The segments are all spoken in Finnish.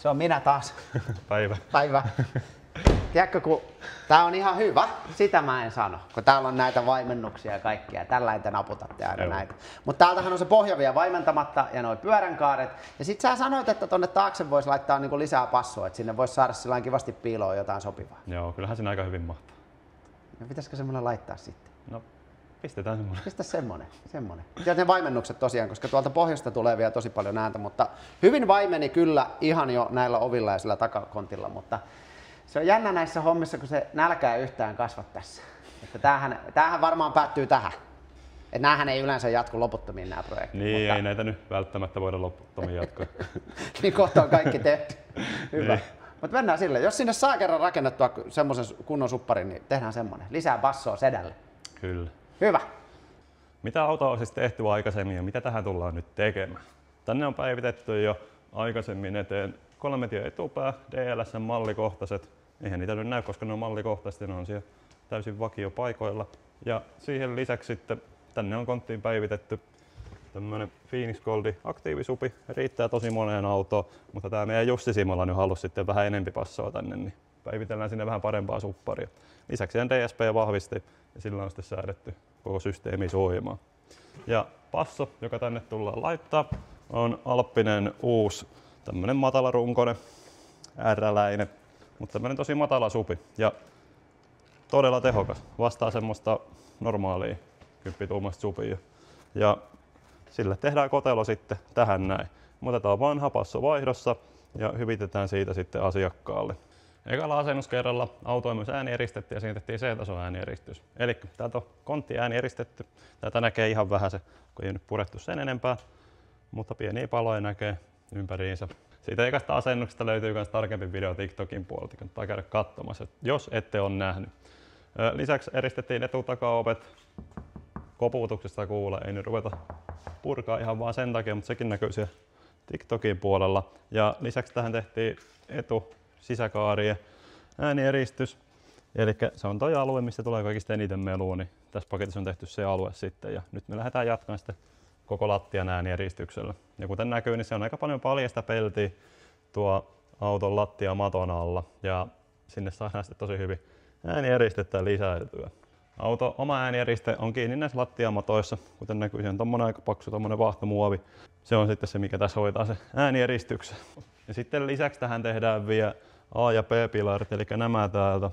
Se on minä taas. Päivä. Päivä. Tiedätkö, kun tää on ihan hyvä, sitä mä en sano, kun täällä on näitä vaimennuksia ja kaikkia, tällä te naputatte aina näitä. Mutta täältähän on se pohja vielä vaimentamatta ja noi pyöränkaaret. Ja sit sä sanoit, että tonne taakse voisi laittaa niinku lisää passoa, että sinne voisi saada sillain kivasti piiloon jotain sopivaa. Joo, kyllähän siinä aika hyvin mahtaa. No pitäisikö semmonen laittaa sitten? No, pistetään semmonen. Pistä semmonen. Ja ne vaimennukset tosiaan, koska tuolta pohjasta tulee vielä tosi paljon ääntä, mutta hyvin vaimeni kyllä ihan jo näillä ovilla ja sillä takakontilla, mutta se on jännä näissä hommissa, kun se nälkä ei yhtään kasva tässä. Että tämähän varmaan päättyy tähän. Että näähän ei yleensä jatku loputtomiin nämä projektit. Niin, mutta ei näitä nyt välttämättä voida loputtomiin jatkaa. niin kohta on kaikki tehty. Hyvä. Niin. Mutta mennään sille. Jos sinne saa kerran rakennettua semmoisen kunnon supparin, niin tehdään semmoinen. Lisää bassoa sedälle. Kyllä. Hyvä. Mitä auto on siis tehty aikaisemmin ja mitä tähän tullaan nyt tekemään? Tänne on päivitetty jo aikaisemmin eteen 3 tie etupää, DLS:n mallikohtaiset. Eihän niitä nyt näy, koska ne on mallikohtaiset, ne on siellä täysin vakiopaikoilla. Ja siihen lisäksi sitten tänne on konttiin päivitetty tämmönen Phoenix Goldi aktiivisupi. Riittää tosi moneen autoon, mutta tää meidän Jussi Simola nyt halusi sitten vähän enempi passoa tänne, niin päivitellään sinne vähän parempaa supparia. Lisäksi DSP vahvisti ja sillä on sitten säädetty koko systeemi soimaan. Ja passo, joka tänne tullaan laittaa, on Alppinen uusi tämmönen matalarunkoinen R-läinen, mutta tämmönen tosi matala supi ja todella tehokas. Vastaa semmoista normaalia 10-tuumaista supia. Ja sille tehdään kotelo sitten tähän näin. Me otetaan vanha passo vaihdossa ja hyvitetään siitä sitten asiakkaalle. Ekalla asennuskerralla auto on myös äänieristetty ja siinä tehtiin C-tason äänieristys. Eli täältä on kontti äänieristetty. Tätä näkee ihan vähän se, kun ei nyt purettu sen enempää, mutta pieniä paloja näkee ympäriinsä. Siitä ekasta asennuksesta löytyy myös tarkempi video TikTokin puolelta, kannattaa käydä katsomassa, jos ette ole nähnyt. Lisäksi eristettiin etutakaovet. Koputuksesta kuulla, ei nyt ruveta purkaa ihan vaan sen takia, mutta sekin näkyy siellä TikTokin puolella. Ja lisäksi tähän tehtiin sisäkaarien äänieeristys. Eli se on toi alue, missä tulee kaikista eniten melua, niin tässä paketissa on tehty se alue sitten. Ja nyt me lähdetään jatkamaan sitten koko lattian äänieristyksellä. Ja kuten näkyy, niin se on aika paljon paljasta peltiä tuo auton lattia maton alla. Ja sinne saadaan sitten tosi hyvin äänieristettä lisäiltyä. Auto oma äänieriste on kiinni näissä lattiamatoissa, kuten näkyy, siinä on tommonen aika paksu tommonen vaahtomuovi. Se on sitten se, mikä tässä hoitaa se äänieristuksen. Ja sitten lisäksi tähän tehdään vielä A- ja B-pilarit, eli nämä täältä.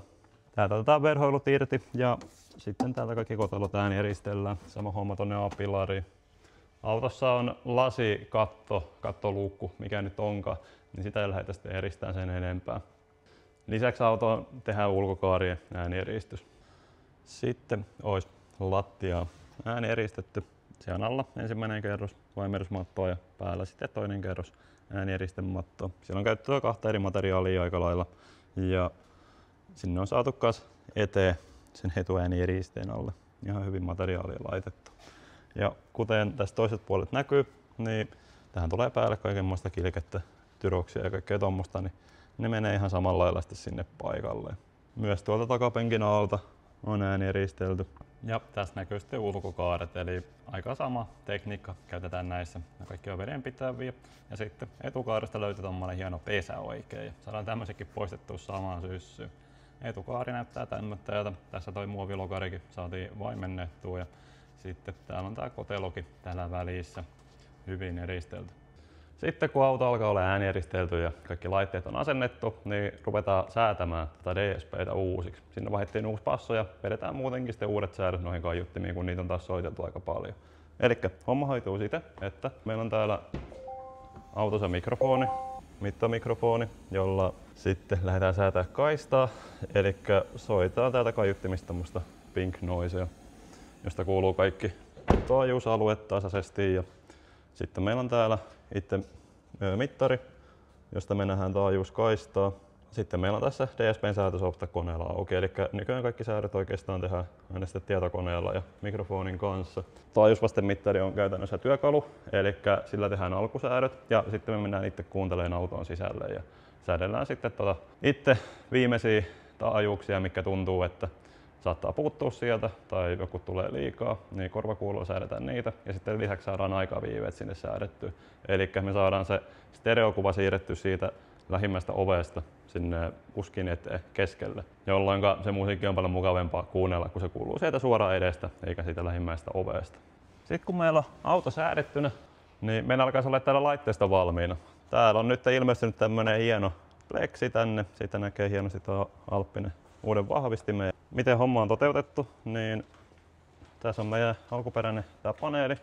Täältä otetaan verhoilut irti ja sitten täältä kaikki kotelot ääniristellään. Sama homma tonne A-pilariin. Autossa on kattoluukku, mikä nyt onkaan, niin sitä ei lähdetä sitten eristämään sen enempää. Lisäksi autoon tehdään ulkokaarien äänieristus. Sitten olisi lattia äänieristetty. Siellä alla ensimmäinen kerros vaimerusmattoa ja päällä sitten toinen kerros äänieristetmattoa. Siellä on käytetty 2 eri materiaalia aika lailla ja sinne on saatu myös eteen sen etuäänieristeen alle. Ihan hyvin materiaalia laitettu. Ja kuten tästä toiset puolet näkyy, niin tähän tulee päälle kaikenlaista kilkettä, tyroksia ja kaikkea tommosta, niin ne menee ihan samalla lailla sinne paikalleen. Myös tuolta takapenkin alta on äänieristelty. Ja tässä näkyy sitten ulkokaaret, eli aika sama tekniikka käytetään näissä. Ne kaikki on vedenpitäviä. Ja sitten etukaaresta löytyy tommonen hieno pesä oikein. Ja saadaan tämmöisetkin poistettua samaan syssyyn. Etukaari näyttää tämmöistä. Tässä toi muovilokarikin saatiin vaimennettua. Ja sitten täällä on tää kotelokin täällä välissä hyvin eristelty. Sitten kun auto alkaa olla äänieristelty ja kaikki laitteet on asennettu, niin ruvetaan säätämään tätä DSP:tä uusiksi. Sinne vaihdettiin uusi passo ja vedetään muutenkin sitten uudet säädöt noihin kaiuttimiin, kun niitä on taas soiteltu aika paljon. Elikkä homma hoituu siten, että meillä on täällä autossa mikrofoni, mittamikrofoni, jolla sitten lähdetään säätää kaistaa. Elikkä soitetaan täältä kaiuttimista tämmöistä pink noisea, josta kuuluu kaikki taajuusalueet tasaisesti. Ja sitten meillä on täällä itse mittari, josta me nähdään taajuuskaistaa. Sitten meillä on tässä DSP:n säätösofta koneella auki, eli nykyään kaikki säädöt oikeastaan tehdään aina sitten tietokoneella ja mikrofonin kanssa. Taajuusvastemittari on käytännössä työkalu, eli sillä tehdään alkusäädöt ja sitten me mennään itse kuuntelemaan autoon sisälle ja säädellään sitten itse viimeisiä taajuuksia, mikä tuntuu, että saattaa puuttua sieltä tai joku tulee liikaa, niin korvakuulolla säädetään niitä ja sitten lisäksi saadaan aikaviiveet sinne säädettyä. Eli me saadaan se stereokuva siirretty siitä lähimmäistä ovesta sinne kuskin eteen keskelle, jolloin se musiikki on paljon mukavampaa kuunnella, kun se kuuluu sieltä suoraan edestä eikä siitä lähimmäistä ovesta. Sitten kun meillä on auto säädettynä, niin meillä alkaa olla täällä laitteisto valmiina. Täällä on nyt ilmestynyt tämmönen hieno pleksi tänne, siitä näkee hienosti tuo Alppinen uuden vahvistimen. Miten homma on toteutettu, niin tässä on meidän alkuperäinen tää paneeli.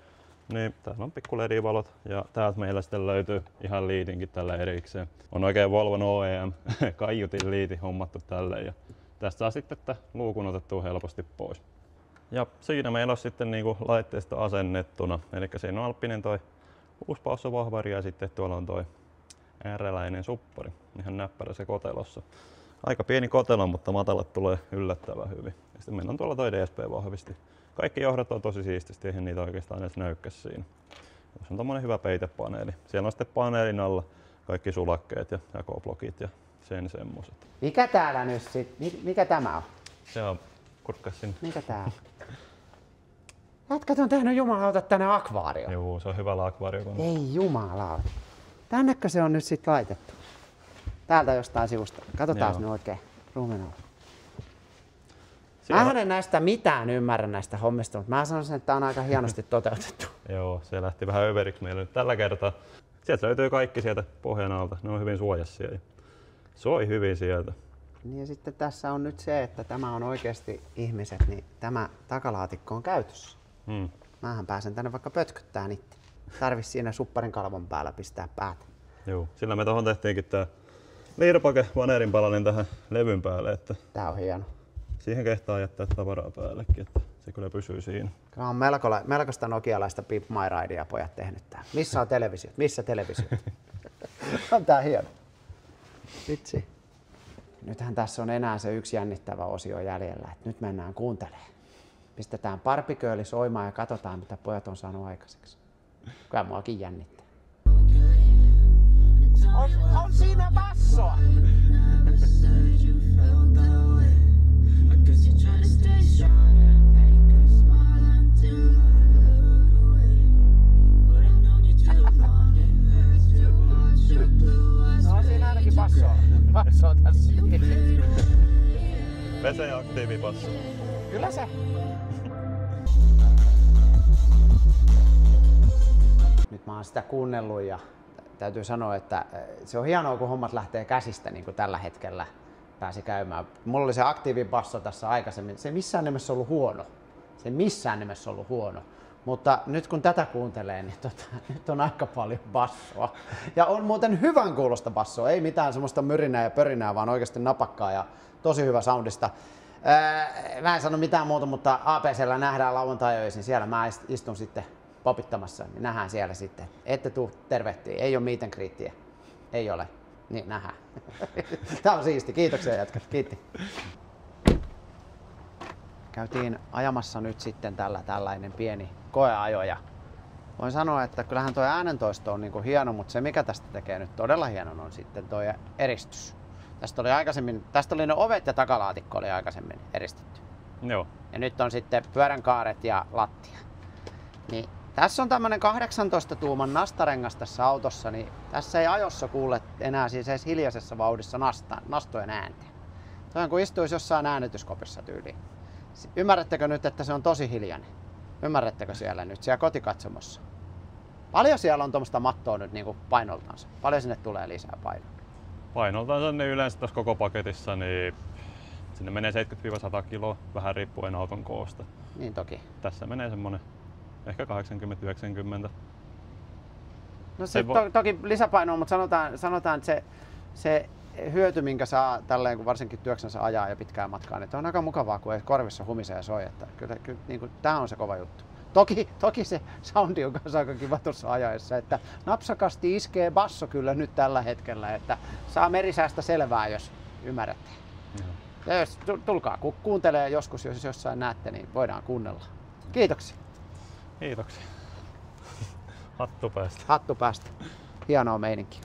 Niin, täällä on pikku LED-valot ja täältä meillä sitten löytyy ihan liitinkin tällä erikseen. On oikein Volvon OEM kaiutin liiti hommattu tälle ja tästä saa sitten luukun otettua helposti pois. Ja siinä meillä on sitten niinku laitteisto asennettuna. Eli siinä on Alppinen toi uusi bassovahvari ja sitten tuolla on toi R-läinen suppari. Ihan näppärässä kotelossa. Aika pieni kotelo, mutta matalat tulee yllättävän hyvin. Ja sitten meillä on tuolla toi DSP-vahvisti. Kaikki johdot on tosi siististi, eihän niitä oikeastaan edes näykkäs siinä. Tässä on tommonen hyvä peitepaneeli. Siellä on sitten paneelin alla kaikki sulakkeet ja jakoblokit ja sen semmoset. Mikä täällä nyt sit? Mikä tämä on? Se on, kurkkas sinne. Mikä tää on? Jätkät on tehnyt jumalauta tänne akvaarioon. Joo, se on hyvä akvaario. Ei jumalauta. Tännekö se on nyt sit laitettu? Täältä jostain sivusta. Katsotaan nyt oikein ruumenalla. Mä en näistä mitään ymmärrä näistä hommista, mutta mä sanoisin, että tää on aika hienosti toteutettu. Joo, se lähti vähän överiksi meille nyt tällä kertaa. Sieltä löytyy kaikki sieltä pohjan alta. Ne on hyvin suojassia ja soi hyvin sieltä. Niin ja sitten tässä on nyt se, että tämä on oikeasti ihmiset, niin tämä takalaatikko on käytössä. Mähän pääsen tänne vaikka pötköttään itse. Tarvis siinä supparin kalvon päällä pistää päätä. Joo, sillä me tohon tehtiinkin tää liirpake vaneerinpalanen tähän levyn päälle. Että tää on hieno. Siihen kehtaa jättää tavaraa päällekin, että se kyllä pysyy siinä. Tämä on melkoista nokialaista Pimp My Ridea pojat tehnyt tää. Missä on televisiot? Missä televisiot? On tää hieno. Vitsi. Nythän tässä on enää se yksi jännittävä osio jäljellä, että nyt mennään kuuntelemaan. Pistetään Barbie-Girl soimaan ja katsotaan, mitä pojat on saanut aikaiseksi. Kyllä muakin jännittää. On siinä bassoa! No siinä ainakin bassoa. Bassoa tässä. Vese aktiivibasso. Kyllä se. Nyt mä oon sitä kuunnellut ja täytyy sanoa, että se on hienoa, kun hommat lähtee käsistä niin kuin tällä hetkellä pääsi käymään. Mulla oli se aktiivibasso tässä aikaisemmin. Se ei missään nimessä ollut huono. Se ei missään nimessä ollut huono. Mutta nyt kun tätä kuuntelee, niin nyt on aika paljon bassoa. Ja on muuten hyvän kuulosta bassoa. Ei mitään semmoista myrinää ja pörinää, vaan oikeasti napakkaa ja tosi hyvä soundista. Mä en sano mitään muuta, mutta APC:llä nähdään lauantai-öisin. Siellä mä istun sitten popittamassa, niin nähdään siellä sitten. Ette tuu tervehtiä, ei ole meet and greetiä. Ei ole. Niin nähdään. Tää on siisti. Kiitoksia jätkät. Kiitti. Käytiin ajamassa nyt sitten tällainen pieni koeajo ja voin sanoa, että kyllähän tuo äänentoisto on niinku hieno, mutta se mikä tästä tekee nyt todella hienon on sitten tuo eristys. Tästä oli ne ovet ja takalaatikko oli aikaisemmin eristetty. Joo. Ja nyt on sitten pyöränkaaret ja lattia. Niin tässä on tämmönen 18 tuuman nastarengas tässä autossa, niin tässä ei ajossa kuule enää siis edes hiljaisessa vauhdissa nastojen ääntä. Toi on kuin istuisi jossain äänityskopissa tyyliin. Ymmärrättekö nyt, että se on tosi hiljainen? Ymmärrättekö siellä nyt, siellä kotikatsomossa? Paljon siellä on tuommoista mattoa nyt niin kuin painoltansa? Paljon sinne tulee lisää painoa? Painoltansa niin yleensä tässä koko paketissa, niin sinne menee 70-100 kiloa, vähän riippuen auton koosta. Niin toki. Tässä menee semmonen ehkä 80-90. No se toki lisäpainoa, mutta sanotaan että se hyöty, minkä saa tälleen, kun varsinkin työksensä ajaa ja pitkää matkaa, niin on aika mukavaa, kun ei korvissa humisee ja soi. Että kyllä niin kuin, tää on se kova juttu. Toki se soundi on kanssa aika kiva tuossa ajaessa, että napsakasti iskee basso kyllä nyt tällä hetkellä, että saa merisäästä selvää, jos ymmärrätte. Ja jos tulkaa, kun kuuntelee joskus, jos jossain näette, niin voidaan kuunnella. Kiitoksia. Kiitoksia. Hattu päästä. Hattu päästä. Hienoa meininkiä.